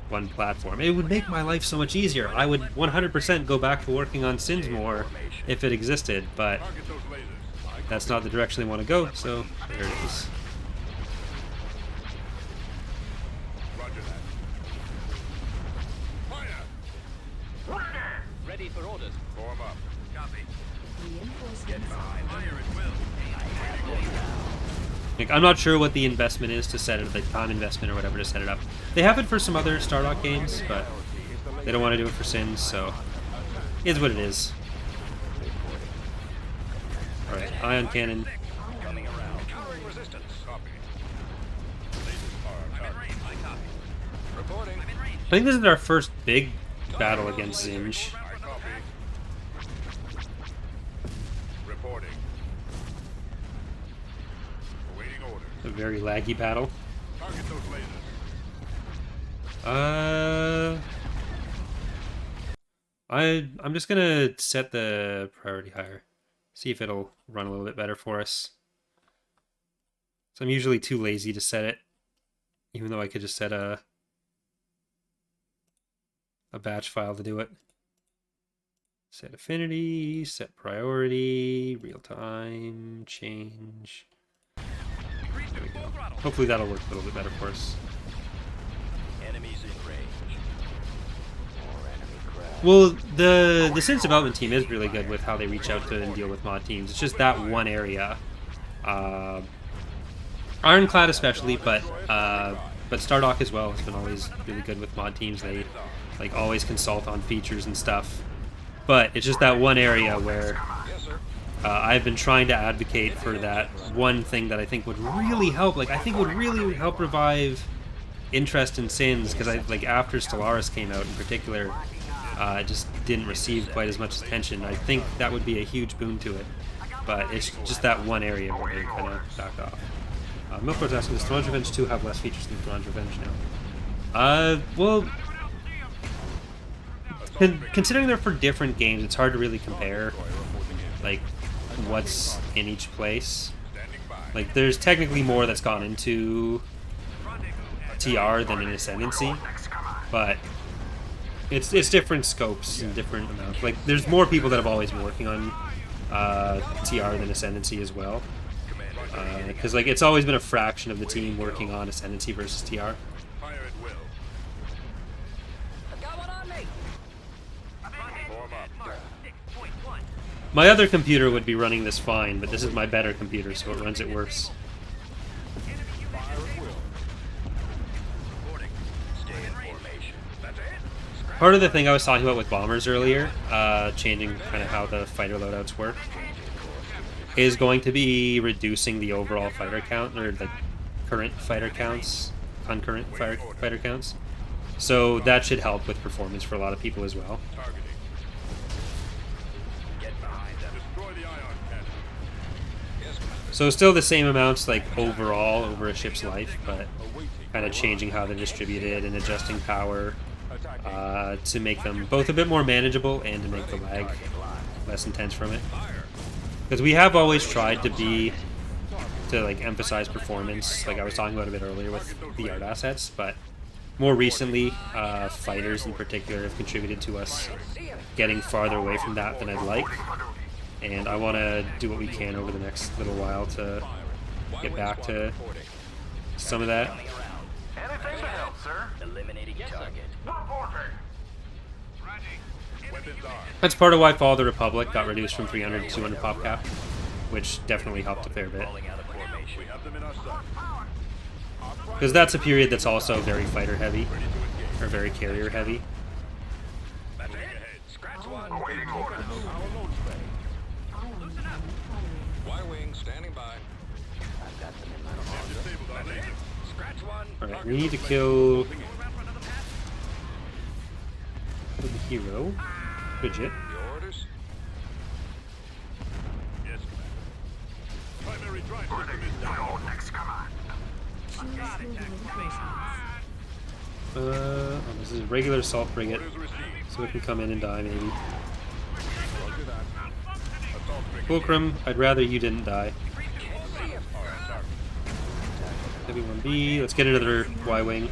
one platform. It would make my life so much easier. I would 100% go back to working on Sins more if it existed, but that's not the direction they want to go, so there it is. Ready for orders. Form up. Copy. Reinforcements. Fire at will. Like, I'm not sure what the investment is to set it, like time investment or whatever to set it up. They have it for some other Stardock games, but they don't want to do it for Sins, so it is what it is. Alright, ion cannon. Coming around. Covering resistance. Copy. I'm in range. I copy. Reporting. I'm in range. I think this is our first big battle against Zinj. I copy. Reporting. Awaiting orders. A very laggy battle. Target those lasers. I'm just gonna set the priority higher. See if it'll run a little bit better for us. So I'm usually too lazy to set it, even though I could just set a batch file to do it. Set affinity, set priority, real time, change. Increase to full throttle. Hopefully that'll work a little bit better for us. Enemies in range. More enemy craft. Well, the Sins development team is really good with how they reach out to and deal with mod teams. It's just that one area. Ironclad especially, but Stardock as well has been always really good with mod teams. They like always consult on features and stuff. But it's just that one area where I've been trying to advocate for that one thing that I think would really help. Like, I think would really help revive interest in Sins, because after Stellaris came out in particular, it just didn't receive quite as much attention. I think that would be a huge boon to it. But it's just that one area where they kind of backed off. Milford's asking, does Thrawn's Revenge 2 have less features than Thrawn's Revenge now? Well, considering they're for different games, it's hard to really compare, like, what's in each place. Like, there's technically more that's gone into TR than in Ascendancy, but it's different scopes and different amounts. Like, there's more people that have always been working on TR than Ascendancy as well. Because like it's always been a fraction of the team working on Ascendancy versus TR. Fire at will. Got one on me. Form up. 6.1. My other computer would be running this fine, but this is my better computer, so it runs it worse. Reporting. Stay in formation. That's it. Part of the thing I was talking about with bombers earlier, changing kind of how the fighter loadouts work, is going to be reducing the overall fighter count, or like current fighter counts, concurrent fighter counts. So that should help with performance for a lot of people as well. Targeting. Get behind them. Destroy the ion cannon. Yes, Commander. So still the same amounts like overall over a ship's life, but kind of changing how they're distributed and adjusting power to make them both a bit more manageable and to make the lag less intense from it. Because we have always tried to like emphasize performance, like I was talking about a bit earlier with the art assets, but more recently, fighters in particular have contributed to us getting farther away from that than I'd like, and I want to do what we can over the next little while to get back to some of that. Anything to help, sir. Eliminating target. Reporting. Weapons armed. That's part of why Fall of the Republic got reduced from 300 to 200 pop cap, which definitely helped a fair bit. Falling out of formation. We have them in our sight. Because that's a period that's also very fighter heavy, or very carrier heavy. Moving ahead. Scratch one. Awaiting orders. Ion cannon firing. Y-wing standing by. Disabled our laser. Scratch one. Alright, we need to kill Go around for another pass. the hero, Bridget. The orders. Yes, Commander. Primary drive system is down. Your next command. Choose your locations. Oh, this is a regular assault frigate, Orders received. so it can come in and die maybe. Roger that. Assault brigade. Fulcrum, I'd rather you didn't die. Heavy 1B, let's get another Y-Wing.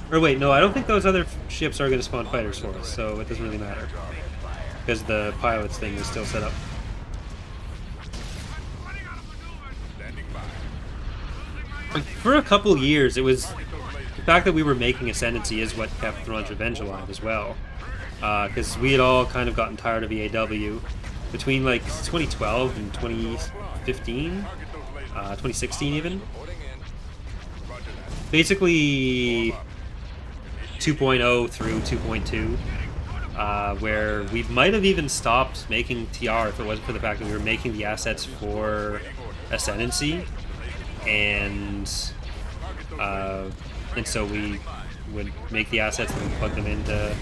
Or wait, no, I don't think those other ships are going to spawn fighters for us, so it doesn't really matter. Because the pilots thing is still set up. Standing by. Like, for a couple years, it was... The fact that we were making Ascendancy is what kept Thrawn's Revenge alive as well. Because we had all kind of gotten tired of EAW. Between, like, 2012 and 2015, 2016 even. Reporting in. Roger that. Basically 2.0 through 2.2, where we might have even stopped making TR if it wasn't for the fact that we were making the assets for Ascendancy, and so we would make the assets and plug them into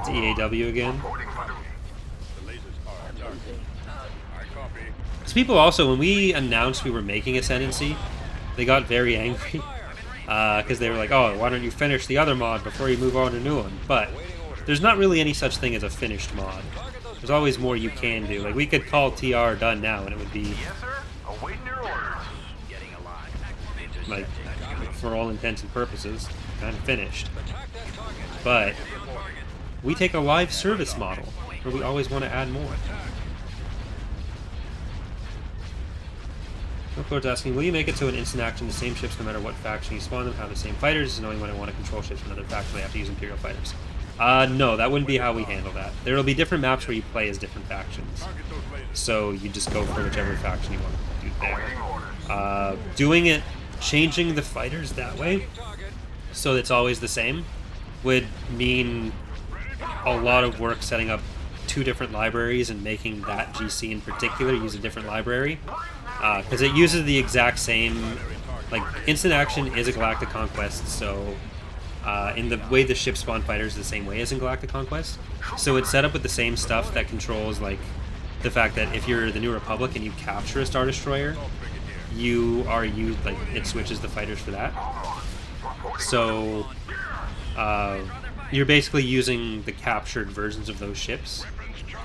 EAW again. The lasers are dark. I copy. Because people also, when we announced we were making Ascendancy, they got very angry. Because they were like, oh, why don't you finish the other mod before you move on to a new one? But there's not really any such thing as a finished mod. There's always more you can do. Like, we could call TR done now, and it would be, Yes, sir. Awaiting your orders. Getting alive. like, for all intents and purposes, kind of finished. Attack that target. But we take a live service model, where we always want to add more. Milklord's asking, will you make it so in instant action the same ships, no matter what faction you spawn them, have the same fighters, knowing when I want to control ships from another faction, I have to use Imperial fighters? No, that wouldn't be how we handle that. There will be different maps where you play as different factions. Target those lasers. So you just go for whichever faction you want to do Awaiting there. orders. Doing it, changing the fighters that way, Target. so it's always the same, would mean a lot of work setting up two different libraries and making that GC in particular use a different library. Because it uses the exact same, like, instant action is a Galactic Conquest, so in the way the ship spawn fighters is the same way as in Galactic Conquest. So it's set up with the same stuff that controls, like, the fact that if you're the New Republic and you capture a Star Destroyer, it switches the fighters for that. So you're basically using the captured versions of those ships,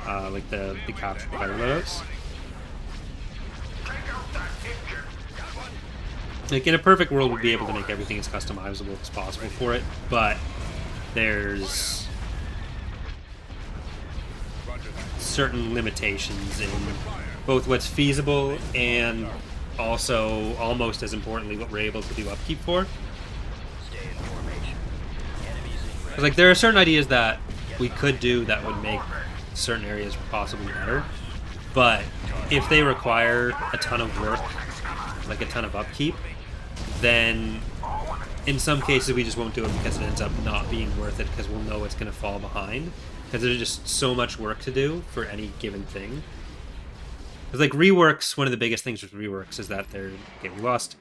like the captured fighter loadouts. Like, in a perfect world, we'd be able to make everything as customizable as possible for it, but there's certain limitations in both what's feasible and also, almost as importantly, what we're able to do upkeep for. Stay in formation. Enemies in 'Cause, like, there are certain ideas that we could do that would make certain areas possibly better, but if they require a ton of work, like a ton of upkeep, then in some cases we just won't do it because it ends up not being worth it because we'll know it's going to fall behind because there's just so much work to do for any given thing. Because, like, reworks, one of the biggest things with reworks is that they're... Okay, we lost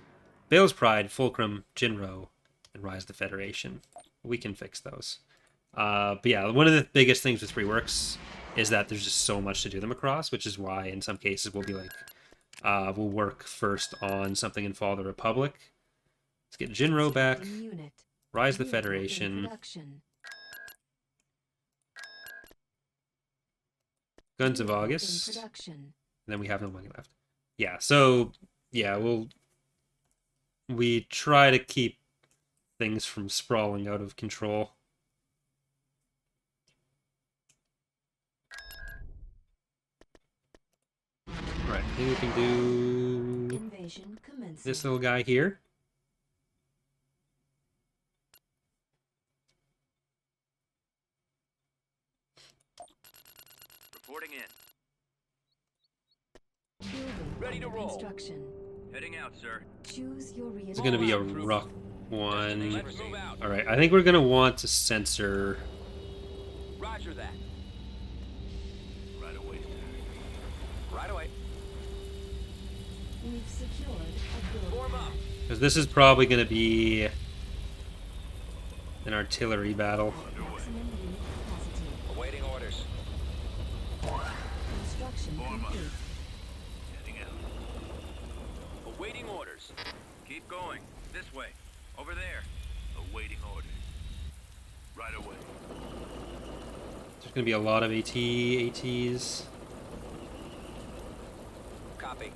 Bale's Pride, Fulcrum, Jinro, and Rise of the Federation. We can fix those. But yeah, one of the biggest things with reworks is that there's just so much to do them across, which is why in some cases we'll be like, we'll work first on something in Fall of the Republic. Let's get Jinro back, Unit. Rise of the Vehicle in Federation, production. Guns of Vehicle in August, production. and then we have no money left. Yeah, so, yeah, we try to keep things from sprawling out of control. Right, I think we can do Invasion commencing. this little guy here. Reporting in. Building Ready to under roll. construction. Heading out, sir. Choose your It's going to be a reinforcements. rough one. Let's move out. Alright, I think we're going to want to censor... Roger that. We've secured a build Form up. Because this is probably going to be an artillery battle. maximum unit capacity. Awaiting orders. Construction complete. Heading out. Awaiting orders. Keep going. This way. Over there. Awaiting orders. Right away. There's going to be a lot of ATs. Copy.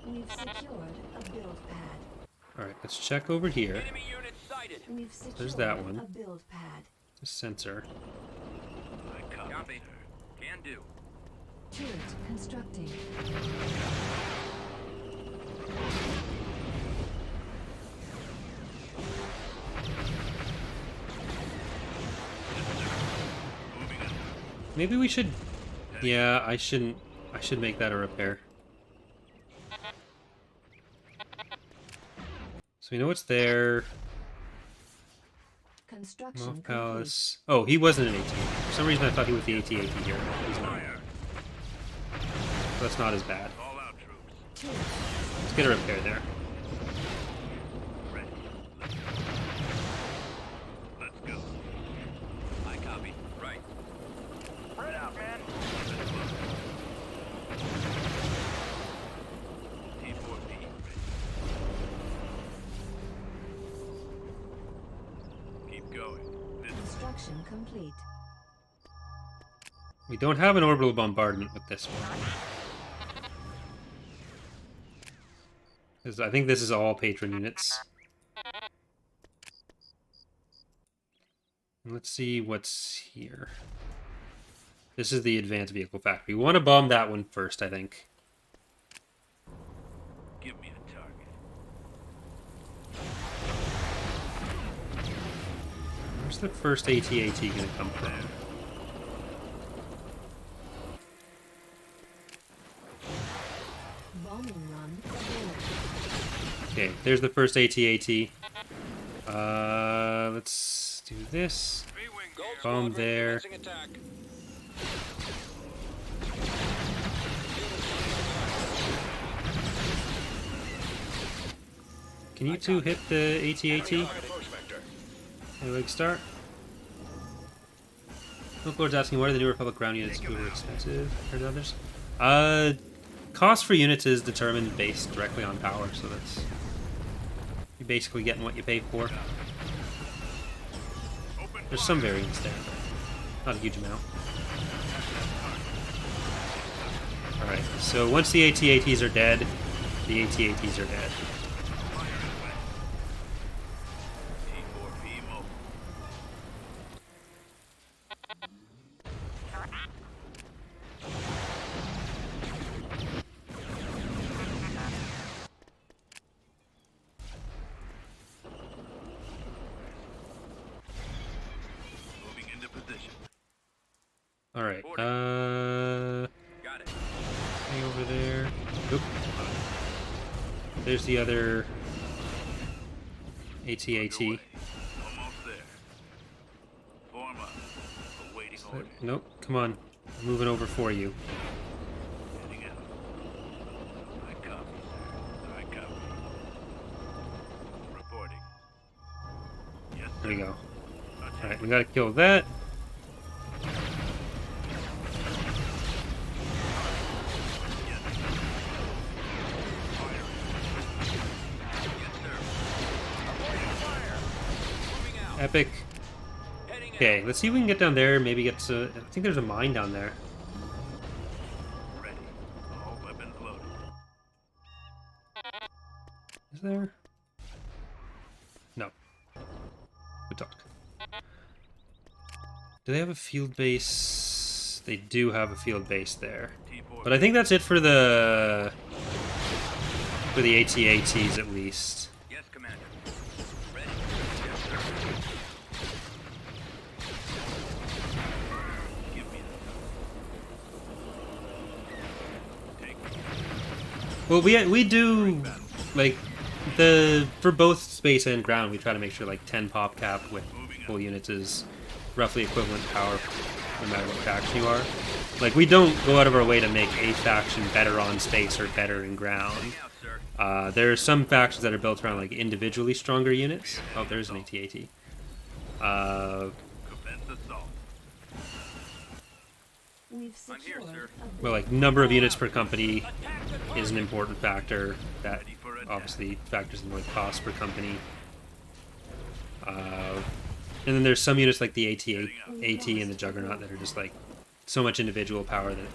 We've secured a build pad. Alright, let's check over here. Enemy unit sighted. We've secured There's that one. a build pad. The sensor. I copy. Copy. Sir. Can do. Turret constructing. Moving in. Maybe we should... Yeah, I should make that a repair. So we know it's there. Construction Moth complete. Palace. Oh, he wasn't an AT. For some reason I thought he was the AT here. He's not. Fire. So that's not as bad. All out troops. Turret. Let's get a repair there. Ready. Let's go. I copy. Right. Spread out, man. T4P ready. Keep going. This Construction complete. We don't have an orbital bombardment with this one. Because I think this is all patron units. Let's see what's here. This is the advanced vehicle factory. We want to bomb that one first, I think. give me a target. Where's the first AT-AT gonna come from? Bombing run available. Okay, there's the first AT-AT. Let's do this. Gold Bomb squadron there. commencing attack. Can you two hit the AT-AT? Approach vector. Leg start. Lord's asking, why are the New Republic ground units super expensive compared to others? Cost for units is determined based directly on power, so that's... You're basically getting what you pay for. There's some variance there, but not a huge amount. Alright, so once the AT-ATs are dead, the AT-ATs are dead. T4P mobile. Moving into position. Alright, Got it. hang over there. Oop. There's the other AT-AT. Underway. Almost there. Form up. Awaiting orders. Nope, come on. I'm moving over for you. Heading out. I copy, sir. I copy. Reporting. Yes, sir. There we go. Attack. Alright, we gotta kill that. Yes, sir. Firing. Yes, sir. Avoiding fire. Moving out. Epic. Heading Okay, let's see if we can get down there. Maybe get to... I think there's a mine down there. Ready. All weapons loaded. Is there? No. Good talk. Do they have a field base? They do have a field base there. T4. But I think that's it for the... For the AT-ATs, at least. Yes, Commander. Ready. Yes, sir. Give me the Take me. Well, we do... Like, for both space and ground, we try to make sure, like, 10 pop cap with full units is roughly equivalent power no matter what faction you are. Like, we don't go out of our way to make a faction better on space or better in ground. There are some factions that are built around like individually stronger units. Oh, there's an AT-AT. Commence assault. We've I'm here, secured sir. a Well, like number of units per company is an important factor that Ready for attack. obviously factors in like cost per company. And then there's some units like the AT and the Juggernaut that are just like so much individual power that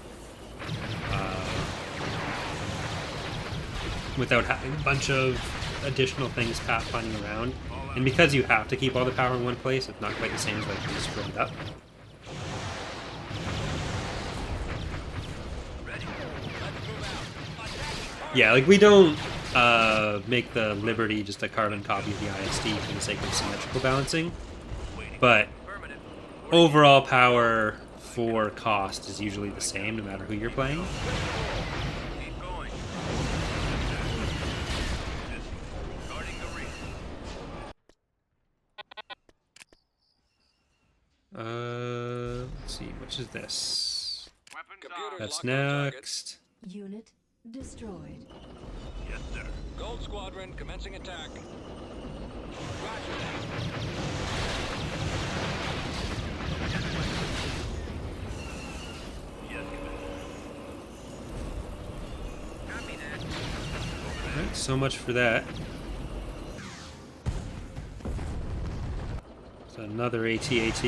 without having a bunch of additional things pathfinding around. And because you have to keep all the power in one place, it's not quite the same as like you split it up. Yeah, like we don't make the Liberty just a carbon copy of the ISD for the sake of symmetrical balancing, but overall power for cost is usually the same no matter who you're playing. Keep going. Guarding the rear. Let's see, which is this? Computers That's locked on target. next. unit destroyed. Yes, sir. Gold Squadron commencing attack. Roger that. Yes, Copy that. Alright, so much for that. So another AT-AT.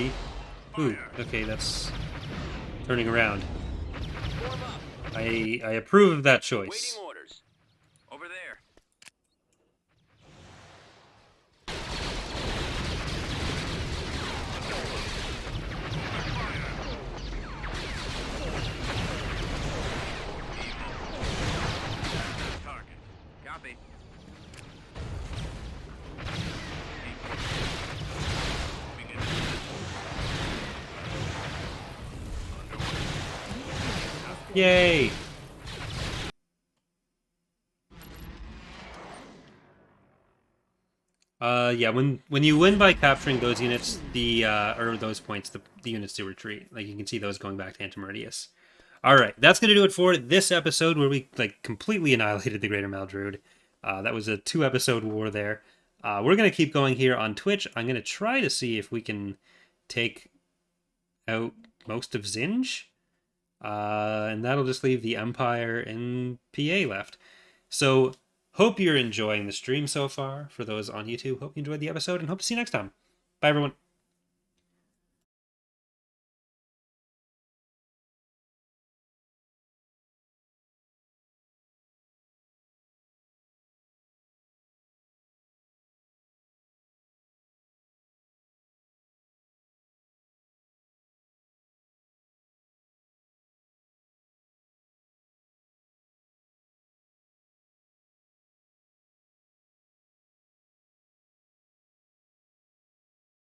Ooh, okay, that's turning around. Form up. I approve of that choice. Waiting orders. Over there. Target. Copy. Moving in position. Underway. Yay! Yeah, when you win by capturing those units, or those points, the units do retreat. Like you can see those going back to Antimeridius. All right, that's gonna do it for this episode where we like completely annihilated the Greater Maldrood. That was a 2-episode war there. We're gonna keep going here on Twitch. I'm gonna try to see if we can take out most of Zinj, and that'll just leave the Empire and PA left. So. Hope you're enjoying the stream so far. For those on YouTube, hope you enjoyed the episode and hope to see you next time. Bye, everyone.